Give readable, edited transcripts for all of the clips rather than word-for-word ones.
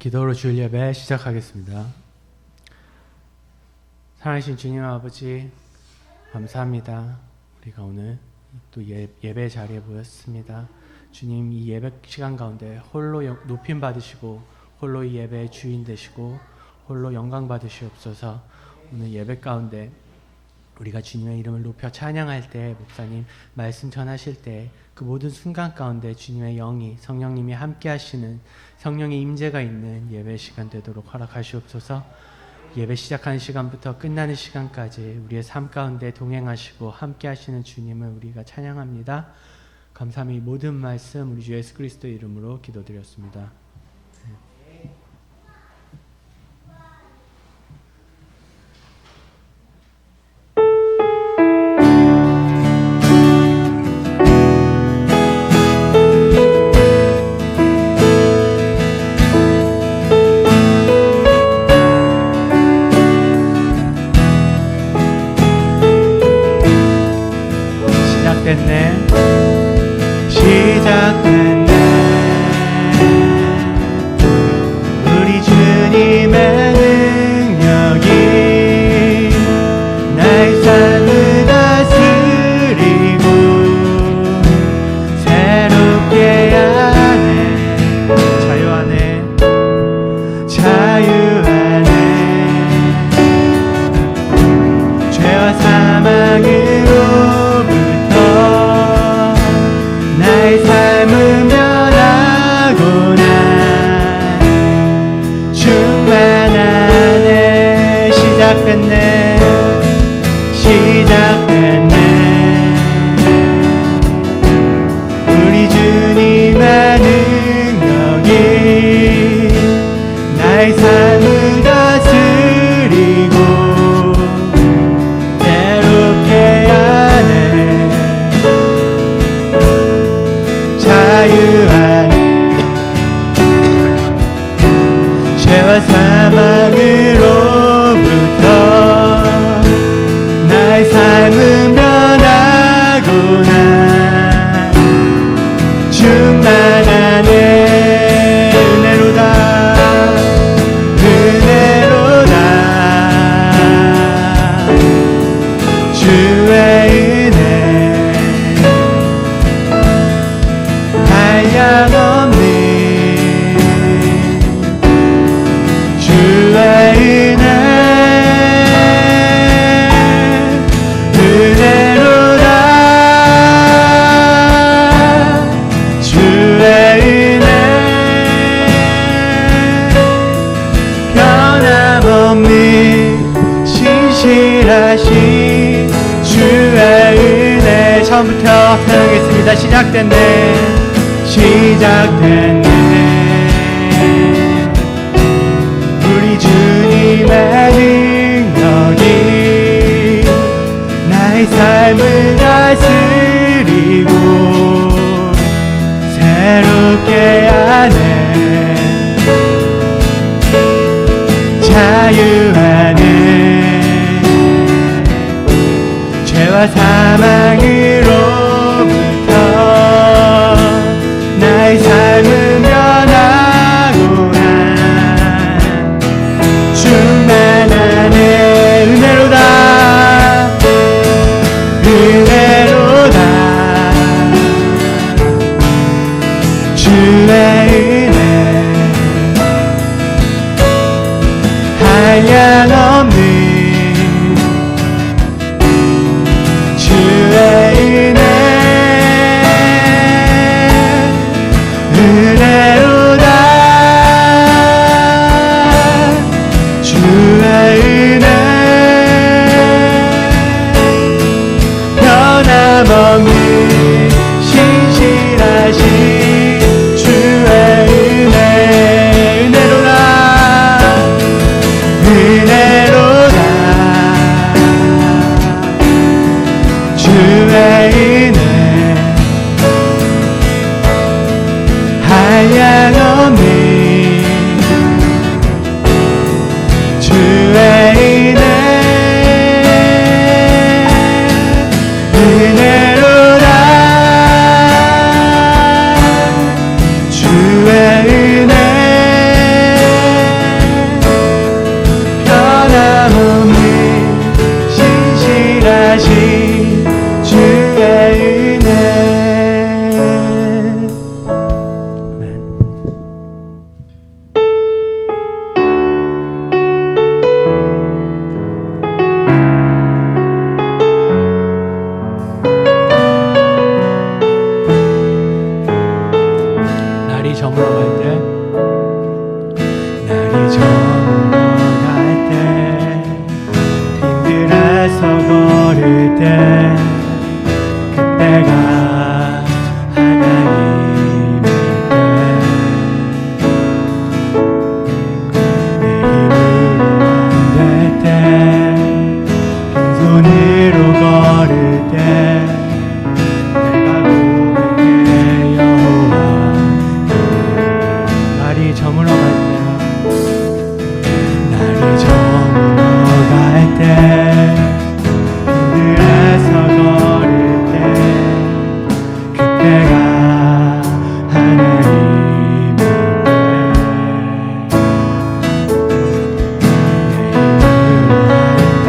기도로 주일 예배 시작하겠습니다. 사랑하신 주님 아버지, 감사합니다. 우리가 오늘 또 예배 자리에 모였습니다. 주님, 이 예배 시간 가운데 홀로 높임 받으시고 홀로 이 예배의 주인 되시고 홀로 영광 받으시옵소서. 오늘 예배 가운데 우리가 주님의 이름을 높여 찬양할 때, 목사님 말씀 전하실 때 그 모든 순간 가운데 주님의 영이, 성령님이 함께 하시는, 성령의 임재가 있는 예배 시간 되도록 허락하시옵소서. 예배 시작하는 시간부터 끝나는 시간까지 우리의 삶 가운데 동행하시고 함께 하시는 주님을 우리가 찬양합니다. 감사함이 모든 말씀 우리 주 예수 그리스도의 이름으로 기도드렸습니다. 시작됐네. 우리 주님의 능력이 나의 삶을 다스리고 새롭게 하네. 자유하네. 죄와 사망으로부터 나의 삶은 변하구나. 충만하네. 시작됐네. 우리 주님의 능력이 나의 삶을 다스리고 새롭게 하네. 죄와 사망으로부터 나의 삶은 변하구나. 충만하네. 은혜로다. 주의 은혜 한량없니. 주의 은혜 은혜로다. 주의 은혜 변함없니. 신실하신 주의 은혜. 처음부터 사용하겠습니다. 시작됐네. 우리 주님의 능력이 나의 삶을 다스리고 새롭게 하네. 자유하네. 죄와 사망으로부터 나의 삶은 변하구나. 충만하네. 은혜로다. 주의 은혜 한량없니. 주의 저물어 갈 때, 날이 저물어 갈 때, 들에서 걸을 때, 그때가 하나님일 때, 내 힘으로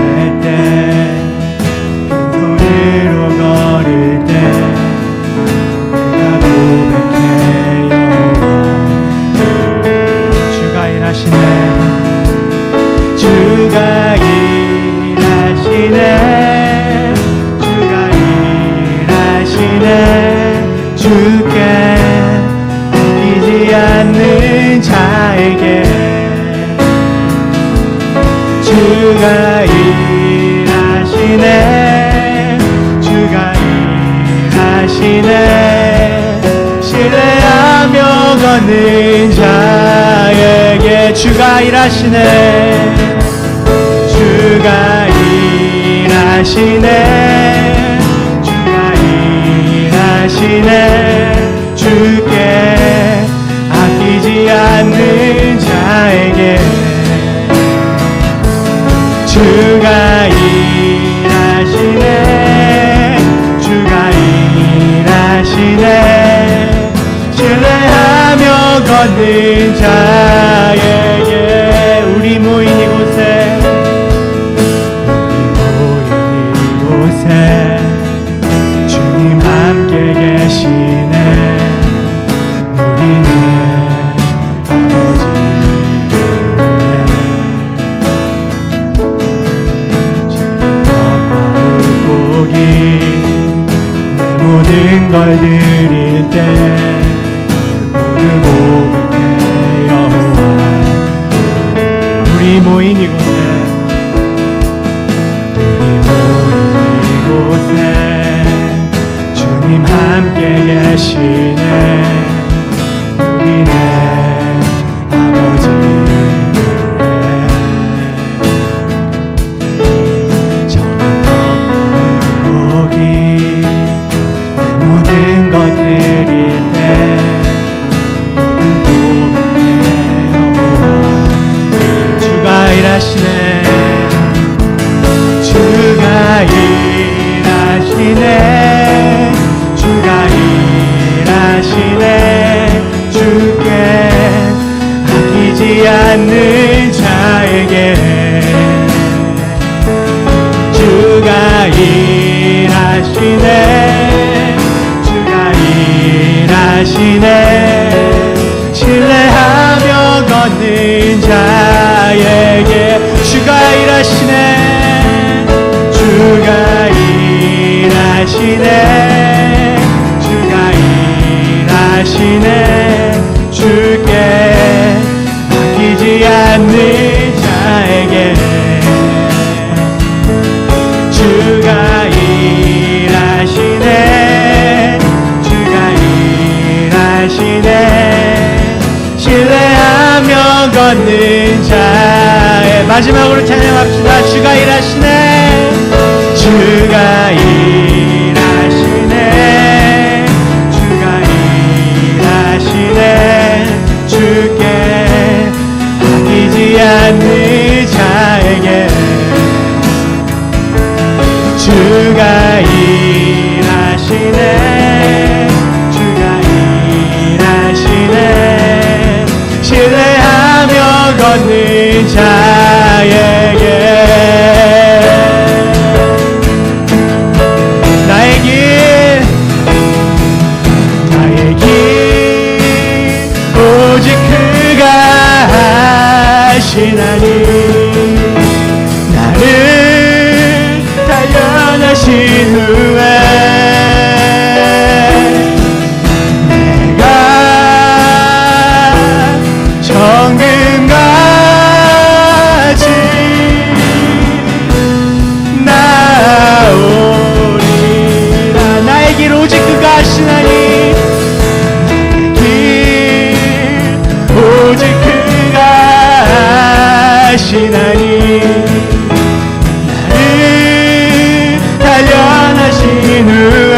할 때, 빈손으로 걸을 때, 내가 고백해요. 주가 일하시네, 주가 일하시네, 주가 일하시네. 주께 아끼지 않는 자에게 주가 일하시네, 주가 일하시네. 신뢰하며 걷는 자에게 주가 일하시네, 주가 일하시네, 주가 일하시네. 주께 아끼지 않는 자에게 주가 일하시네, 주가 일하시네. 신뢰하며 걷는 자에게 우리 모인 이곳에, 우리 모인 이곳에 주님 함께 계시네. 우리는 아버지 고기 내 모든 걸 드릴 때 모두 고백해 여호와. 우리 모인 이곳에, 우리 모인 이곳에 주님 함께 계시네. 우리네 아버지 모든 것 드릴 때 모두 고백해요. 주가 일하시네, 주가 일하시네, 주가 일하시네. 주께 아끼지 않는 자에게 주가 일하시네, 일하시네. 신뢰하며 걷는 자에게 주가 일하시네, 주가 일하시네, 주가 일하시네. 주께 아끼지 않는 자에게 주가 일하시네, 신뢰하며 걷는 자의 마지막으로 찬양합시다. 주가 일하시네, 주가 일하시네, 주가 일하시네. 주께 아끼지 않는 자에게 주가 일하시네, 신뢰하며 걷는 자에게 나의 길 오직 그가 하시나니 나를 단련하신 후에 정금같이 나오리라. 나의 길 오직 그가 하시나니 길 오직 그가 하시나니 나를 단련하신 후에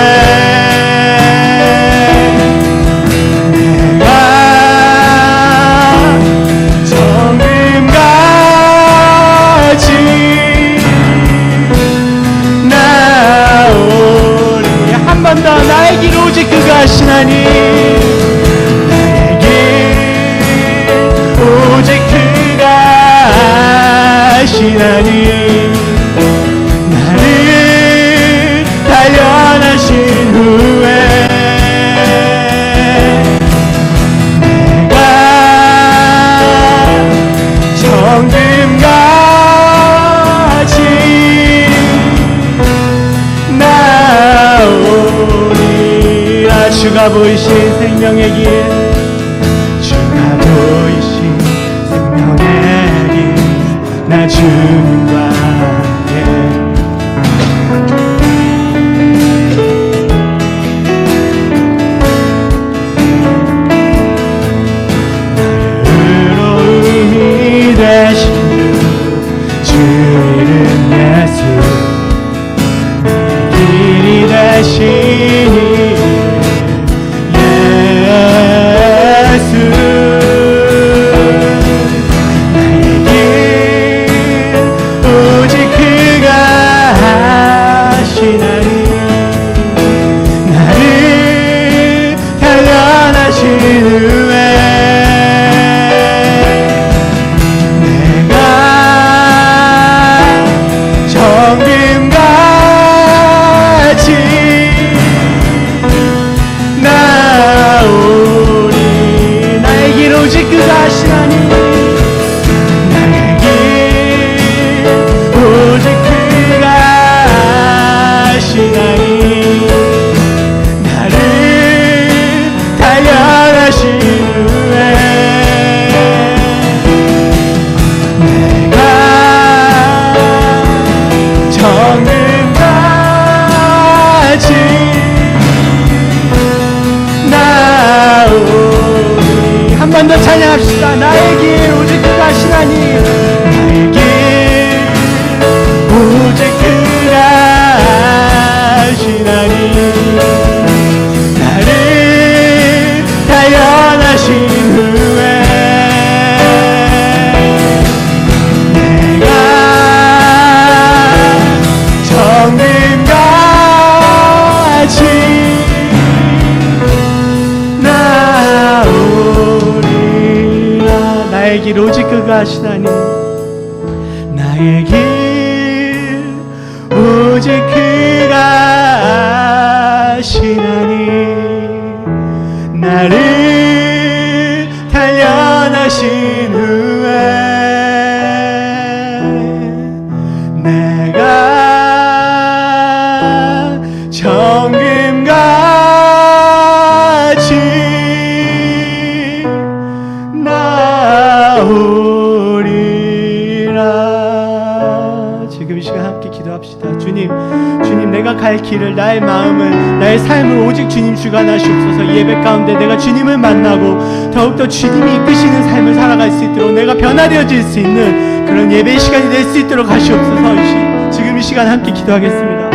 하나님 나를 단련하신 후에 내가 정금같이 나오리라. 주가 보이신 생명의 길, 주가 보이신 생명의 길, 나 주님과 함께 의로움이 되신 주 이름 예수, 길이 되신 예수, 나의 길 오직 그가 하시나니 나를 단련하신 후에 내가 정금같이 나오리. 나의 길 오직 그가 하시나니 나의 길 오직 그가 하시나니 나를 단련하신 후에 내가 정금같이 나오리. 한 번 더 찬양합시다. 나의 길 오직 그가 하시나니 나의 길 오직 그가 하시나니 나를 단련하신 후에 내가 정금같이 나오리라. 나의 길 오직 그가 하시나니 나의 길 오직 그가 하시나니 나를 단련하신 후에 내가 정금같이 나오리라. 지금 이 시간 함께 기도합시다. 주님 내가 갈 길을, 나의 마음을, 나의 삶을 오직 주님 주관하시옵소서. 이 예배 가운데 내가 주님을 만나고 더욱더 주님이 이끄시는 삶을 살아갈 수 있도록, 내가 변화되어질 수 있는 그런 예배 시간이 될 수 있도록 하시옵소서. 지금 이 시간 함께 기도하겠습니다.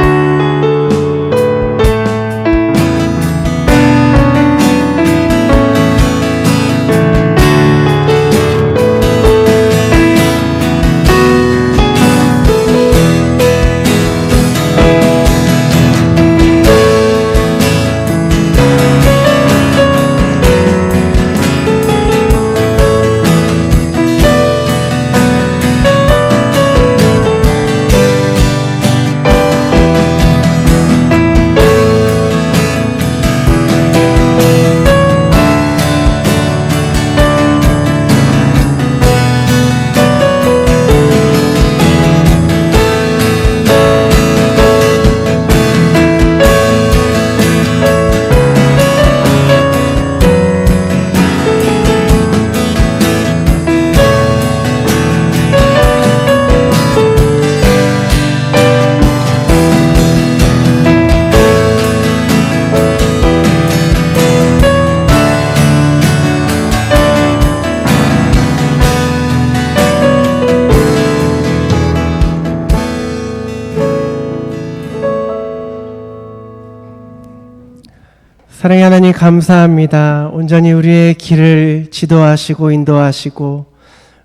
사랑의 하나님 감사합니다. 온전히 우리의 길을 지도하시고 인도하시고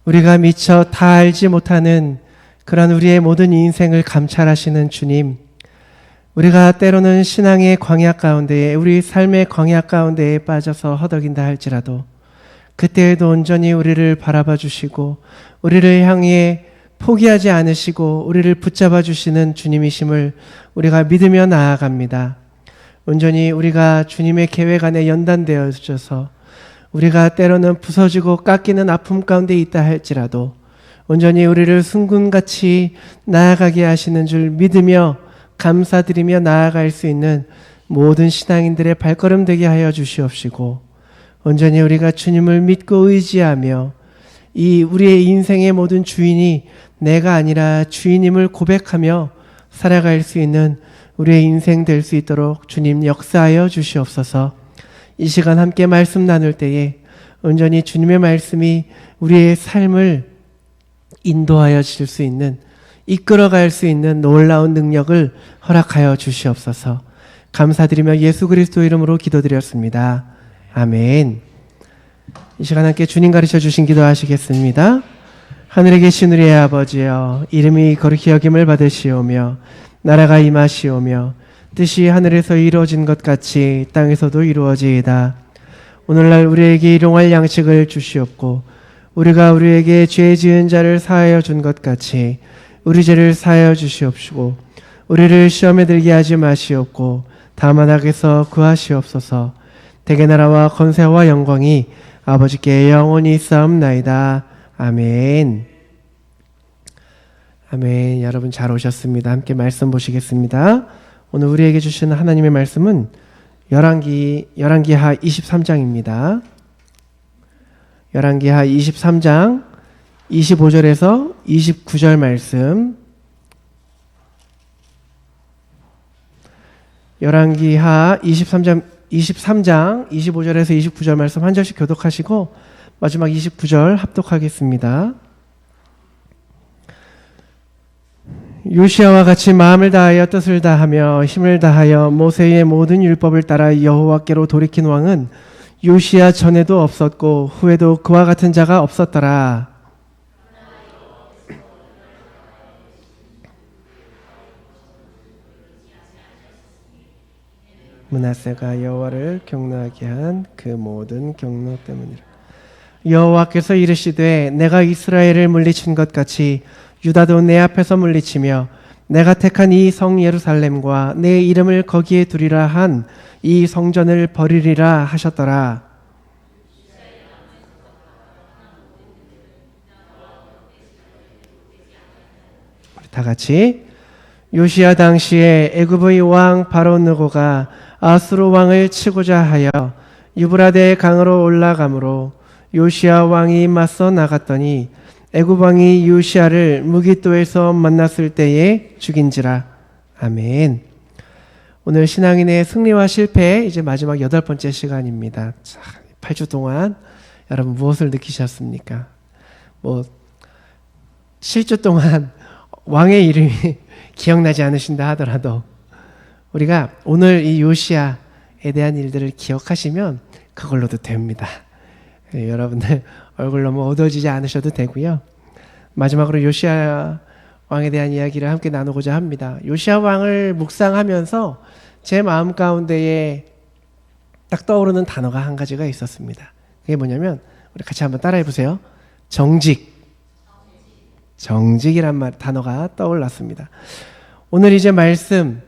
우리가 미처 다 알지 못하는 그런 우리의 모든 인생을 감찰하시는 주님, 우리가 때로는 신앙의 광야 가운데에, 우리 삶의 광야 가운데에 빠져서 허덕인다 할지라도 그때에도 온전히 우리를 바라봐 주시고 우리를 향해 포기하지 않으시고 우리를 붙잡아 주시는 주님이심을 우리가 믿으며 나아갑니다. 온전히 우리가 주님의 계획 안에 연단되어져서 우리가 때로는 부서지고 깎이는 아픔 가운데 있다 할지라도 온전히 우리를 순금같이 나아가게 하시는 줄 믿으며 감사드리며 나아갈 수 있는 모든 신앙인들의 발걸음 되게 하여 주시옵시고 온전히 우리가 주님을 믿고 의지하며 이 우리의 인생의 모든 주인이 내가 아니라 주인임을 고백하며 살아갈 수 있는 우리의 인생 될 수 있도록 주님 역사하여 주시옵소서. 이 시간 함께 말씀 나눌 때에 온전히 주님의 말씀이 우리의 삶을 인도하여 줄 수 있는, 이끌어갈 수 있는 놀라운 능력을 허락하여 주시옵소서. 감사드리며 예수 그리스도 이름으로 기도드렸습니다. 아멘. 이 시간 함께 주님 가르쳐 주신 기도 하시겠습니다. 하늘에 계신 우리의 아버지여, 이름이 거룩히 여김을 받으시오며 나라가 임하시오며 뜻이 하늘에서 이루어진 것 같이 땅에서도 이루어지이다. 오늘날 우리에게 일용할 양식을 주시옵고 우리가 우리에게 죄 지은 자를 사하여 준 것 같이 우리 죄를 사하여 주시옵시고 우리를 시험에 들게 하지 마시옵고 다만 악에서 구하시옵소서. 대개 나라와 권세와 영광이 아버지께 영원히 있사옵나이다. 아멘. 아멘. 여러분 잘 오셨습니다. 함께 말씀 보시겠습니다. 오늘 우리에게 주시는 하나님의 말씀은 열왕기하 23장입니다. 열왕기하 23장 25절에서 29절 말씀. 열왕기하 23장 25절에서 29절 말씀 한 절씩 교독하시고 마지막 29절 합독하겠습니다. 요시야와 같이 마음을 다하여 뜻을 다하며 힘을 다하여 모세의 모든 율법을 따라 여호와께로 돌이킨 왕은 요시야 전에도 없었고 후에도 그와 같은 자가 없었더라. 므낫세가 여호와를 경노하게 한 그 모든 경노 때문이라. 여호와께서 이르시되 내가 이스라엘을 물리친 것 같이 유다도 내 앞에서 물리치며 내가 택한 이 성 예루살렘과 내 이름을 거기에 두리라 한 이 성전을 버리리라 하셨더라. 우리 다 같이 요시야 당시에 애굽의 왕 바로 느고가 아수르 왕을 치고자 하여 유브라데 강으로 올라가므로 요시야 왕이 맞서 나갔더니 애굽 왕이 요시야를 무깃도에서 만났을 때에 죽인지라. 아멘. 오늘 신앙인의 승리와 실패 이제 마지막 8번째 시간입니다. 자, 8주 동안 여러분 무엇을 느끼셨습니까? 7주 동안 왕의 이름이 기억나지 않으신다 하더라도 우리가 오늘 이 요시야에 대한 일들을 기억하시면 그걸로도 됩니다. 여러분들 얼굴 너무 어두워지지 않으셔도 되고요. 마지막으로 요시야 왕에 대한 이야기를 함께 나누고자 합니다. 요시야 왕을 묵상하면서 제 마음 가운데에 딱 떠오르는 단어가 한 가지가 있었습니다. 그게 뭐냐면 우리 같이 한번 따라해 보세요. 정직이란 단어가 떠올랐습니다. 오늘 이제 말씀의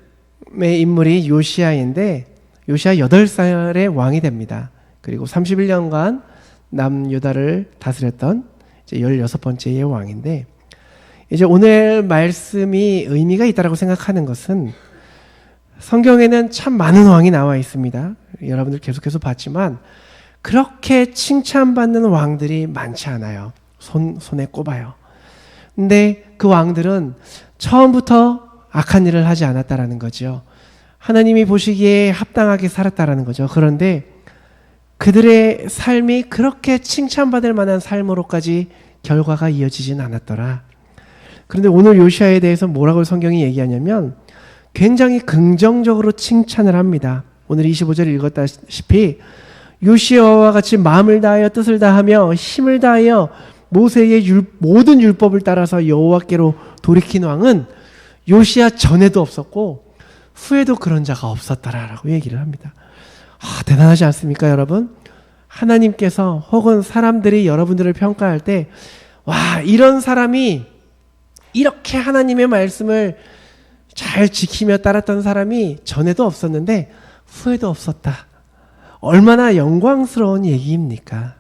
인물이 요시야인데 요시야 8살의 왕이 됩니다. 그리고 31년간 남유다를 다스렸던 이제 16번째의 왕인데 이제 오늘 말씀이 의미가 있다고 생각하는 것은 성경에는 참 많은 왕이 나와 있습니다. 여러분들 계속해서 봤지만 그렇게 칭찬받는 왕들이 많지 않아요. 손에 꼽아요. 근데 그 왕들은 처음부터 악한 일을 하지 않았다라는 거죠. 하나님이 보시기에 합당하게 살았다라는 거죠. 그런데 그들의 삶이 그렇게 칭찬받을 만한 삶으로까지 결과가 이어지진 않았더라. 그런데 오늘 요시야에 대해서 뭐라고 성경이 얘기하냐면 굉장히 긍정적으로 칭찬을 합니다. 오늘 25절 읽었다시피 요시야와 같이 마음을 다하여 뜻을 다하며 힘을 다하여 모세의 모든 율법을 따라서 여호와께로 돌이킨 왕은 요시야 전에도 없었고 후에도 그런 자가 없었더라라고 얘기를 합니다. 대단하지 않습니까, 여러분? 하나님께서 혹은 사람들이 여러분들을 평가할 때, 와, 이런 사람이 이렇게 하나님의 말씀을 잘 지키며 따랐던 사람이 전에도 없었는데 후에도 없었다. 얼마나 영광스러운 얘기입니까?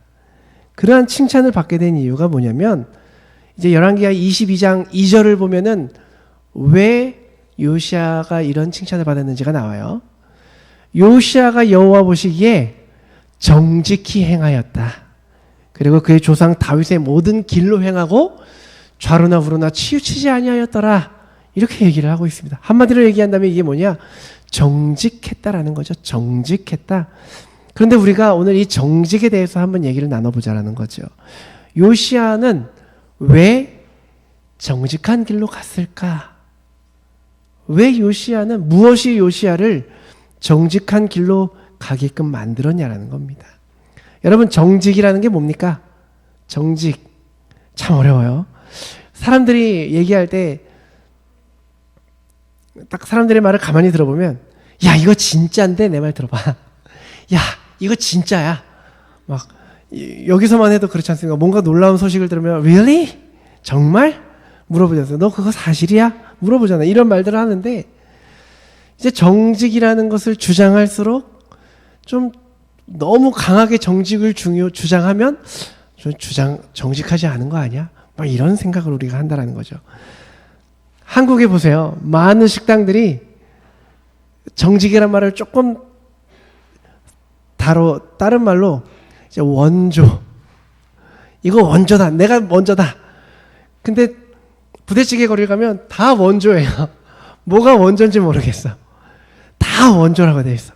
그러한 칭찬을 받게 된 이유가 뭐냐면 이제 열왕기하 22장 2절을 보면은 왜 요시아가 이런 칭찬을 받았는지가 나와요. 요시아가 여호와 보시기에 정직히 행하였다. 그리고 그의 조상 다윗의 모든 길로 행하고 좌로나 우로나 치우치지 아니하였더라. 이렇게 얘기를 하고 있습니다. 한마디로 얘기한다면 이게 뭐냐? 정직했다라는 거죠. 정직했다. 그런데 우리가 오늘 이 정직에 대해서 한번 얘기를 나눠보자라는 거죠. 요시아는 왜 정직한 길로 갔을까? 왜 요시아는 무엇이 요시아를 정직한 길로 가게끔 만들었냐라는 겁니다. 여러분, 정직이라는 게 뭡니까? 정직. 참 어려워요. 사람들이 얘기할 때 딱 사람들의 말을 가만히 들어보면 야, 이거 진짜인데 내 말 들어봐. 야, 이거 진짜야. 막 여기서만 해도 그렇지 않습니까? 뭔가 놀라운 소식을 들으면 Really? 정말? 물어보잖아요. 너 그거 사실이야? 물어보잖아요. 이런 말들을 하는데 이제 정직이라는 것을 주장할수록 좀 너무 강하게 정직을 주장하면 정직하지 않은 거 아니야? 막 이런 생각을 우리가 한다라는 거죠. 한국에 보세요. 많은 식당들이 정직이란 말을 조금 다른 말로 이제 원조. 이거 원조다. 내가 원조다. 근데 부대찌개 거리를 가면 다 원조예요. 뭐가 원조인지 모르겠어. 다 원조라고 되어 있어.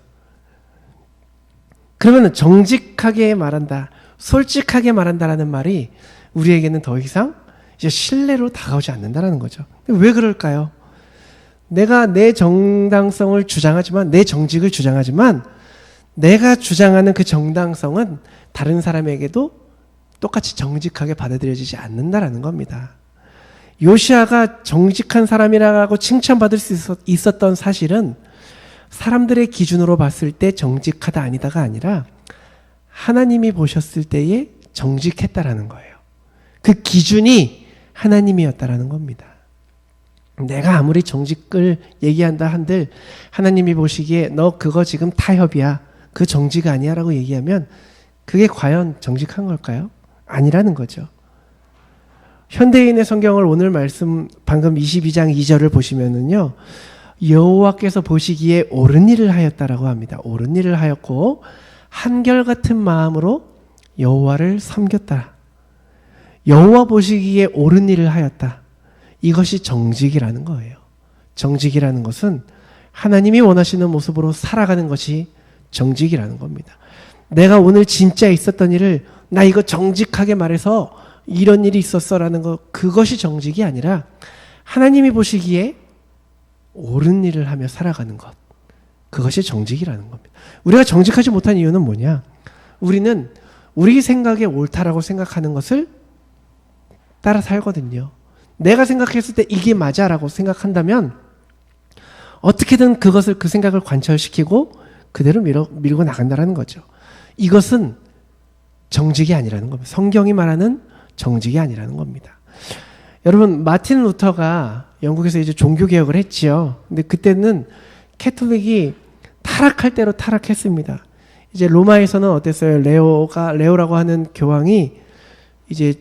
그러면 정직하게 말한다, 솔직하게 말한다라는 말이 우리에게는 더 이상 이제 신뢰로 다가오지 않는다라는 거죠. 왜 그럴까요? 내가 내 정당성을 주장하지만, 내 정직을 주장하지만 내가 주장하는 그 정당성은 다른 사람에게도 똑같이 정직하게 받아들여지지 않는다라는 겁니다. 요시아가 정직한 사람이라고 칭찬받을 수 있었던 사실은 사람들의 기준으로 봤을 때 정직하다 아니다가 아니라 하나님이 보셨을 때에 정직했다라는 거예요. 그 기준이 하나님이었다라는 겁니다. 내가 아무리 정직을 얘기한다 한들 하나님이 보시기에 너 그거 지금 타협이야, 그 정직 아니야 라고 얘기하면 그게 과연 정직한 걸까요? 아니라는 거죠. 현대인의 성경을 오늘 말씀 방금 22장 2절을 보시면은요, 여호와께서 보시기에 옳은 일을 하였다라고 합니다. 옳은 일을 하였고 한결같은 마음으로 여호와를 섬겼다. 여호와 보시기에 옳은 일을 하였다. 이것이 정직이라는 거예요. 정직이라는 것은 하나님이 원하시는 모습으로 살아가는 것이 정직이라는 겁니다. 내가 오늘 진짜 있었던 일을 나 이거 정직하게 말해서 이런 일이 있었어라는 것, 그것이 정직이 아니라 하나님이 보시기에 옳은 일을 하며 살아가는 것, 그것이 정직이라는 겁니다. 우리가 정직하지 못한 이유는 뭐냐? 우리는 우리 생각에 옳다라고 생각하는 것을 따라 살거든요. 내가 생각했을 때 이게 맞아라고 생각한다면 어떻게든 그것을, 그 생각을 관철시키고 그대로 밀고 나간다라는 거죠. 이것은 정직이 아니라는 겁니다. 성경이 말하는 정직이 아니라는 겁니다. 여러분, 마틴 루터가 영국에서 이제 종교개혁을 했지요. 근데 그때는 캐톨릭이 타락할 대로 타락했습니다. 이제 로마에서는 어땠어요? 레오라고 하는 교황이 이제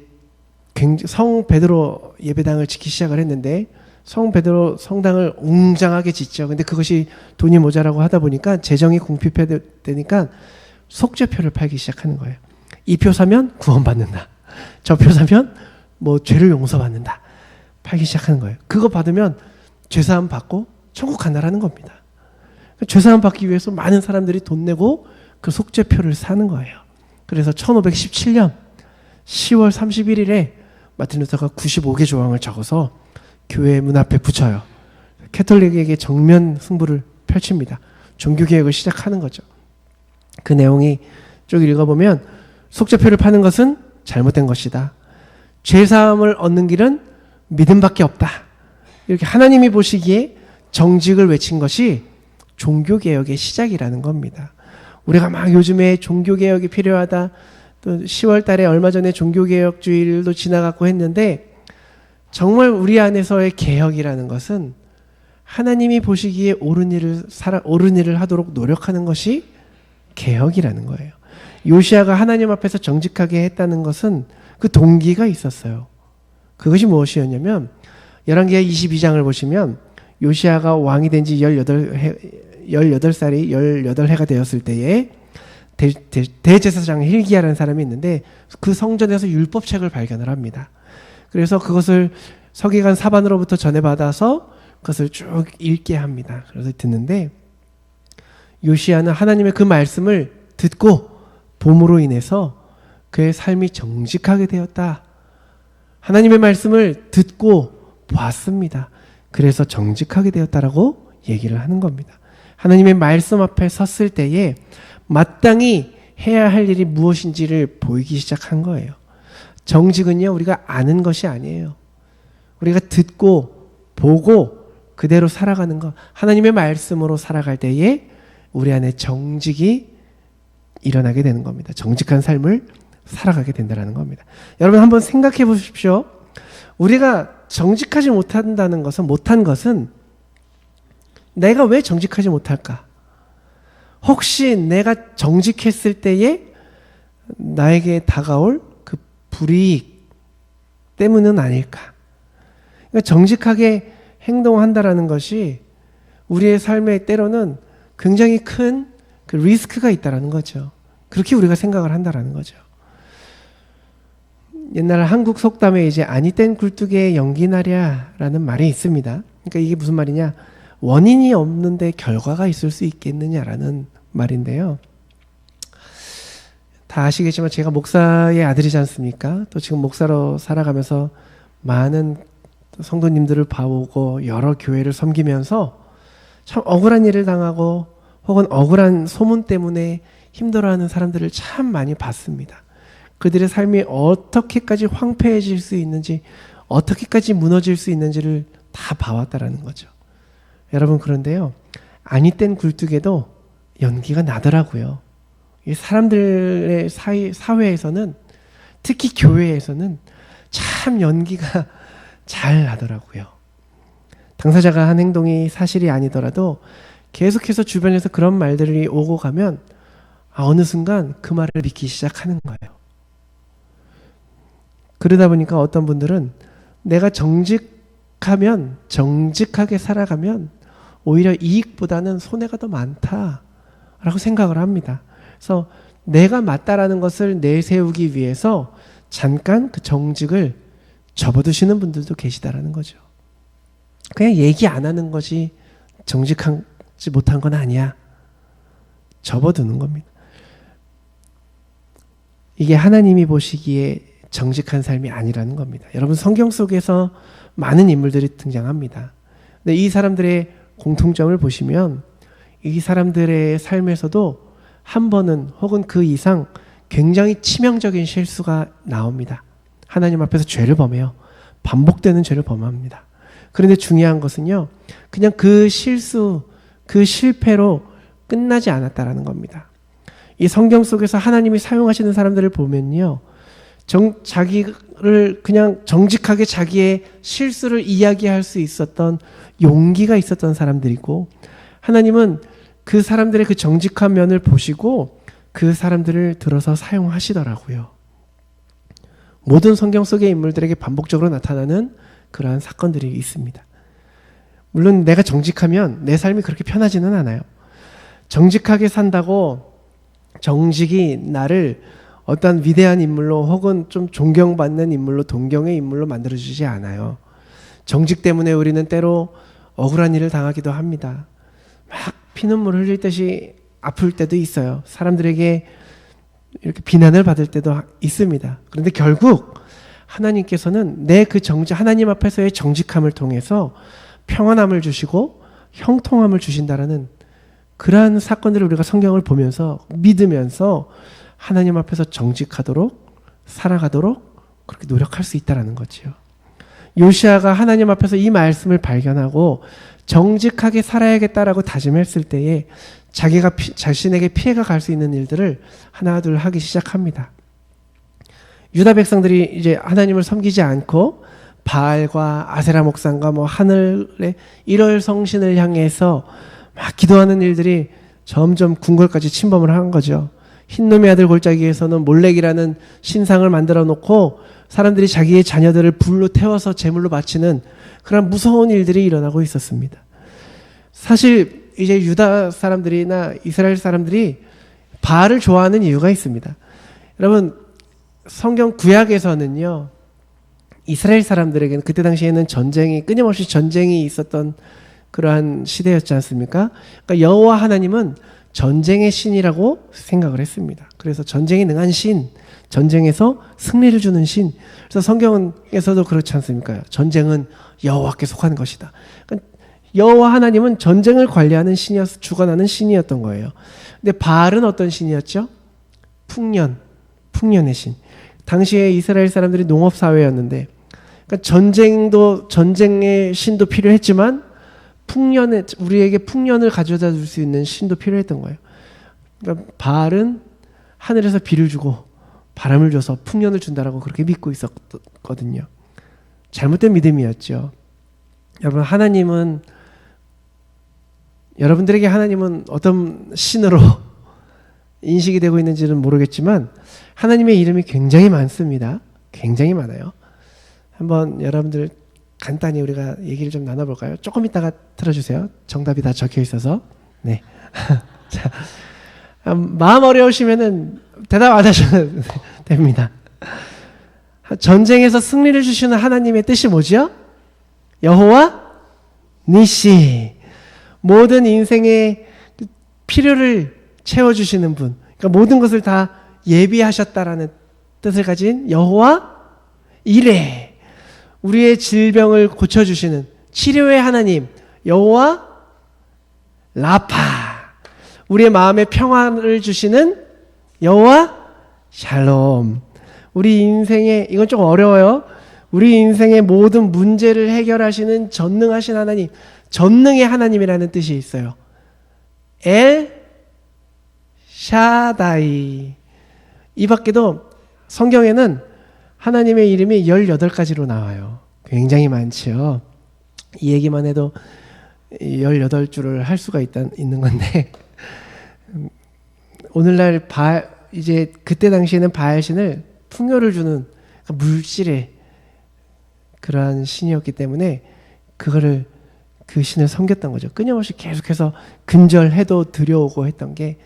성 베드로 예배당을 짓기 시작을 했는데 성 베드로 성당을 웅장하게 짓죠. 근데 그것이 돈이 모자라고 하다 보니까 재정이 궁핍되니까 속죄표를 팔기 시작하는 거예요. 이 표 사면 구원받는다. 저 표 사면 뭐 죄를 용서받는다. 팔기 시작하는 거예요. 그거 받으면 죄사함 받고 천국 간다라는 겁니다. 죄사함 받기 위해서 많은 사람들이 돈 내고 그 속죄표를 사는 거예요. 그래서 1517년 10월 31일에 마틴 루터가 95개 조항을 적어서 교회 문 앞에 붙여요. 캐톨릭에게 정면 승부를 펼칩니다. 종교개혁을 시작하는 거죠. 그 내용이 쭉 읽어보면 속죄표를 파는 것은 잘못된 것이다. 죄사함을 얻는 길은 믿음밖에 없다. 이렇게 하나님이 보시기에 정직을 외친 것이 종교개혁의 시작이라는 겁니다. 우리가 막 요즘에 종교개혁이 필요하다, 또 10월 달에 얼마 전에 종교개혁 주일도 지나갔고 했는데 정말 우리 안에서의 개혁이라는 것은 하나님이 보시기에 옳은 일을 하도록 노력하는 것이 개혁이라는 거예요. 요시아가 하나님 앞에서 정직하게 했다는 것은 그 동기가 있었어요. 그것이 무엇이었냐면 열왕기하 22장을 보시면 요시아가 왕이 된 지 18살이 18해가 되었을 때에 대제사장 hil기야라는 사람이 있는데 그 성전에서 율법책을 발견을 합니다. 그래서 그것을 서기관 사반으로부터 전해받아서 그것을 쭉 읽게 합니다. 그래서 듣는데 요시아는 하나님의 그 말씀을 듣고 봄으로 인해서 그의 삶이 정직하게 되었다. 하나님의 말씀을 듣고 보았습니다. 그래서 정직하게 되었다라고 얘기를 하는 겁니다. 하나님의 말씀 앞에 섰을 때에 마땅히 해야 할 일이 무엇인지를 보이기 시작한 거예요. 정직은요, 우리가 아는 것이 아니에요. 우리가 듣고 보고 그대로 살아가는 것. 하나님의 말씀으로 살아갈 때에 우리 안에 정직이 일어나게 되는 겁니다. 정직한 삶을 살아가게 된다는 겁니다. 여러분 한번 생각해 보십시오. 우리가 정직하지 못한 것은 내가 왜 정직하지 못할까? 혹시 내가 정직했을 때에 나에게 다가올 그 불이익 때문은 아닐까? 그러니까 정직하게 행동한다라는 것이 우리의 삶에 때로는 굉장히 큰 그 리스크가 있다라는 거죠. 그렇게 우리가 생각을 한다라는 거죠. 옛날 한국 속담에 이제 아니 땐 굴뚝에 연기 나랴라는 말이 있습니다. 그러니까 이게 무슨 말이냐? 원인이 없는데 결과가 있을 수 있겠느냐라는 말인데요. 다 아시겠지만 제가 목사의 아들이지 않습니까? 또 지금 목사로 살아가면서 많은 성도님들을 봐오고 여러 교회를 섬기면서 참 억울한 일을 당하고 혹은 억울한 소문 때문에 힘들어하는 사람들을 참 많이 봤습니다. 그들의 삶이 어떻게까지 황폐해질 수 있는지, 어떻게까지 무너질 수 있는지를 다 봐왔다라는 거죠. 여러분, 그런데요, 아니 땐 굴뚝에도 연기가 나더라고요. 이 사람들의 사회에서는, 특히 교회에서는 참 연기가 잘 나더라고요. 당사자가 한 행동이 사실이 아니더라도 계속해서 주변에서 그런 말들이 오고 가면 어느 순간 그 말을 믿기 시작하는 거예요. 그러다 보니까 어떤 분들은 내가 정직하게 살아가면 오히려 이익보다는 손해가 더 많다라고 생각을 합니다. 그래서 내가 맞다라는 것을 내세우기 위해서 잠깐 그 정직을 접어두시는 분들도 계시다라는 거죠. 그냥 얘기 안 하는 것이 정직하지 못한 건 아니야. 접어두는 겁니다. 이게 하나님이 보시기에 정직한 삶이 아니라는 겁니다. 여러분, 성경 속에서 많은 인물들이 등장합니다. 근데 이 사람들의 공통점을 보시면 이 사람들의 삶에서도 한 번은 혹은 그 이상 굉장히 치명적인 실수가 나옵니다. 하나님 앞에서 죄를 범해요. 반복되는 죄를 범합니다. 그런데 중요한 것은요, 그냥 그 실수, 그 실패로 끝나지 않았다라는 겁니다. 이 성경 속에서 하나님이 사용하시는 사람들을 보면요, 자기를 그냥 정직하게 자기의 실수를 이야기할 수 있었던 용기가 있었던 사람들이고, 하나님은 그 사람들의 그 정직한 면을 보시고 그 사람들을 들어서 사용하시더라고요. 모든 성경 속의 인물들에게 반복적으로 나타나는 그러한 사건들이 있습니다. 물론 내가 정직하면 내 삶이 그렇게 편하지는 않아요. 정직하게 산다고 정직이 나를 어떤 위대한 인물로 혹은 좀 존경받는 인물로, 동경의 인물로 만들어주지 않아요. 정직 때문에 우리는 때로 억울한 일을 당하기도 합니다. 막 피눈물 흘릴 듯이 아플 때도 있어요. 사람들에게 이렇게 비난을 받을 때도 있습니다. 그런데 결국 하나님께서는 내 그 하나님 앞에서의 정직함을 통해서 평안함을 주시고 형통함을 주신다라는 그러한 사건들을 우리가 성경을 보면서 믿으면서 하나님 앞에서 정직하도록 살아가도록 그렇게 노력할 수 있다라는 거죠. 요시아가 하나님 앞에서 이 말씀을 발견하고 정직하게 살아야겠다라고 다짐했을 때에 자신에게 피해가 갈 수 있는 일들을 하나둘 하기 시작합니다. 유다 백성들이 이제 하나님을 섬기지 않고 바알과 아세라 목상과 뭐 하늘의 일월 성신을 향해서 막 기도하는 일들이 점점 궁궐까지 침범을 한 거죠. 흰놈의 아들 골짜기에서는 몰렉이라는 신상을 만들어 놓고 사람들이 자기의 자녀들을 불로 태워서 제물로 바치는 그런 무서운 일들이 일어나고 있었습니다. 사실 이제 유다 사람들이나 이스라엘 사람들이 바알을 좋아하는 이유가 있습니다. 여러분, 성경 구약에서는요, 이스라엘 사람들에게는 그때 당시에는 끊임없이 전쟁이 있었던 그러한 시대였지 않습니까? 그러니까 여호와 하나님은 전쟁의 신이라고 생각을 했습니다. 그래서 전쟁에 능한 신, 전쟁에서 승리를 주는 신. 그래서 성경에서도 그렇지 않습니까? 전쟁은 여호와께 속하는 것이다. 그러니까 여호와 하나님은 전쟁을 관리하는 신이어서 주관하는 신이었던 거예요. 근데 바알은 어떤 신이었죠? 풍년의 신. 당시에 이스라엘 사람들이 농업 사회였는데, 그러니까 전쟁의 신도 필요했지만 우리에게 풍년을 가져다 줄 수 있는 신도 필요했던 거예요. 그러니까 바알은 하늘에서 비를 주고 바람을 줘서 풍년을 준다라고 그렇게 믿고 있었거든요. 잘못된 믿음이었죠. 여러분들에게 하나님은 어떤 신으로 인식이 되고 있는지는 모르겠지만 하나님의 이름이 굉장히 많습니다. 굉장히 많아요. 한번 여러분들 간단히 우리가 얘기를 좀 나눠볼까요? 조금 이따가 틀어주세요. 정답이 다 적혀 있어서. 네. 자, 마음 어려우시면은 대답 안 하셔도 됩니다. 전쟁에서 승리를 주시는 하나님의 뜻이 뭐죠? 여호와 니시. 모든 인생의 필요를 채워주시는 분. 그러니까 모든 것을 다 예비하셨다라는 뜻을 가진 여호와 이레. 우리의 질병을 고쳐주시는 치료의 하나님 여호와 라파. 우리의 마음에 평안을 주시는 여호와 샬롬. 우리 인생에, 이건 좀 어려워요. 우리 인생의 모든 문제를 해결하시는 전능하신 하나님, 전능의 하나님이라는 뜻이 있어요. 엘 샤다이. 이 밖에도 성경에는 하나님의 이름이 18가지로 나와요. 굉장히 많죠. 이 얘기만 해도 18줄을 할 수가 있는 건데 오늘날 이제 그때 당시에는 바알신을 풍요를 주는 물질의 그러한 신이었기 때문에 그 신을 섬겼던 거죠. 끊임없이 계속해서 근절해도 들여오고 했던 게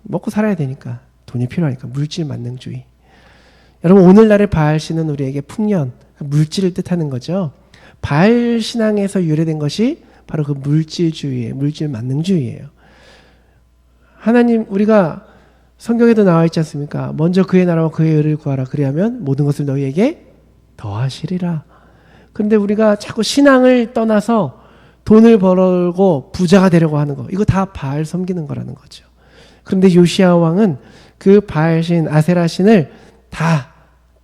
먹고 살아야 되니까, 돈이 필요하니까, 물질 만능주의. 여러분, 오늘날의 바알신은 우리에게 풍년, 물질을 뜻하는 거죠. 바알 신앙에서 유래된 것이 바로 그 물질 만능주의예요. 하나님, 우리가 성경에도 나와 있지 않습니까? 먼저 그의 나라와 그의 의를 구하라. 그리하면 모든 것을 너희에게 더하시리라. 그런데 우리가 자꾸 신앙을 떠나서 돈을 벌고 부자가 되려고 하는 거, 이거 다 바알 섬기는 거라는 거죠. 그런데 요시야 왕은 그 바알신, 아세라신을 다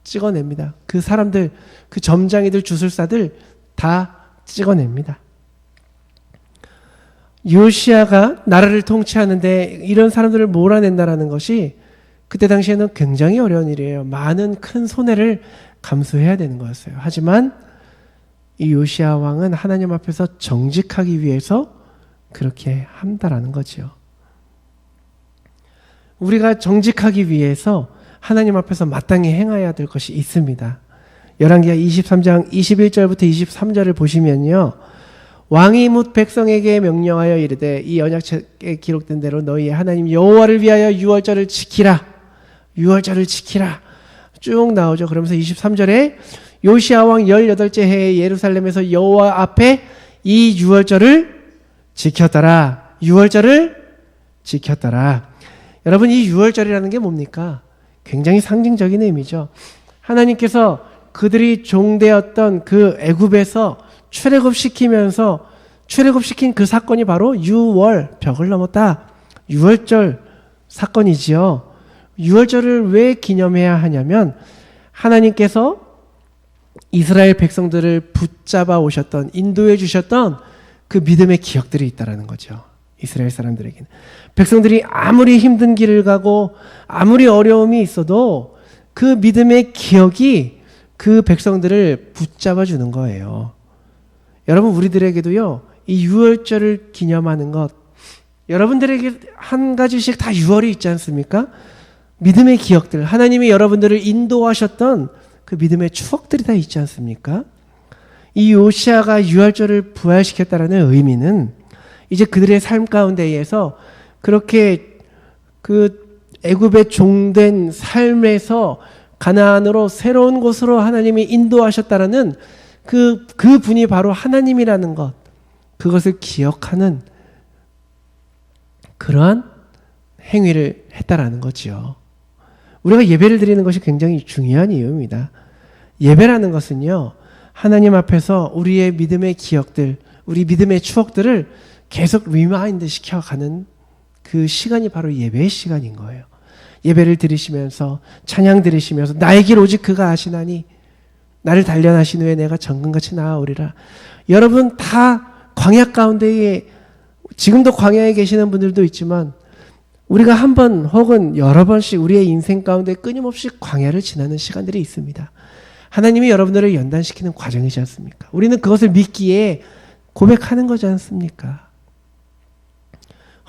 찍어냅니다. 그 사람들, 그 점장이들, 주술사들 다 찍어냅니다. 요시야가 나라를 통치하는데 이런 사람들을 몰아낸다라는 것이 그때 당시에는 굉장히 어려운 일이에요. 많은 큰 손해를 감수해야 되는 거였어요. 하지만 이 요시야 왕은 하나님 앞에서 정직하기 위해서 그렇게 한다라는 거죠. 우리가 정직하기 위해서 하나님 앞에서 마땅히 행해야 될 것이 있습니다. 열왕기하 23장 21절부터 23절을 보시면요. 왕이 뭇 백성에게 명령하여 이르되 이 언약책에 기록된 대로 너희의 하나님 여호와를 위하여 유월절을 지키라. 유월절을 지키라. 쭉 나오죠. 그러면서 23절에 요시야 왕 18째 해에 예루살렘에서 여호와 앞에 이 유월절을 지켰더라. 유월절을 지켰더라. 여러분, 이 유월절이라는 게 뭡니까? 굉장히 상징적인 의미죠. 하나님께서 그들이 종되었던 그 애굽에서 출애굽시킨 그 사건이 바로 유월, 벽을 넘었다. 유월절 사건이지요. 유월절을 왜 기념해야 하냐면 하나님께서 이스라엘 백성들을 붙잡아 오셨던, 인도해 주셨던 그 믿음의 기억들이 있다라는 거죠. 이스라엘 사람들에게는. 백성들이 아무리 힘든 길을 가고 아무리 어려움이 있어도 그 믿음의 기억이 그 백성들을 붙잡아 주는 거예요. 여러분, 우리들에게도요, 이 유월절을 기념하는 것, 여러분들에게 한 가지씩 다 유월이 있지 않습니까? 믿음의 기억들, 하나님이 여러분들을 인도하셨던 그 믿음의 추억들이 다 있지 않습니까? 이 요시아가 유월절을 부활시켰다라는 의미는 이제 그들의 삶 가운데에서 그렇게 그 애굽의 종된 삶에서 가나안으로 새로운 곳으로 하나님이 인도하셨다라는 그 분이 바로 하나님이라는 것, 그것을 기억하는 그러한 행위를 했다라는 거지요. 우리가 예배를 드리는 것이 굉장히 중요한 이유입니다. 예배라는 것은요, 하나님 앞에서 우리의 믿음의 기억들, 우리 믿음의 추억들을 계속 리마인드 시켜가는 그 시간이 바로 예배의 시간인 거예요. 예배를 드리시면서, 찬양 드리시면서, 나의 길 오직 그가 아시나니 나를 단련하신 후에 내가 정금같이 나아오리라. 여러분 다 광야 가운데에, 지금도 광야에 계시는 분들도 있지만 우리가 한 번 혹은 여러 번씩 우리의 인생 가운데 끊임없이 광야를 지나는 시간들이 있습니다. 하나님이 여러분들을 연단시키는 과정이지 않습니까? 우리는 그것을 믿기에 고백하는 거지 않습니까?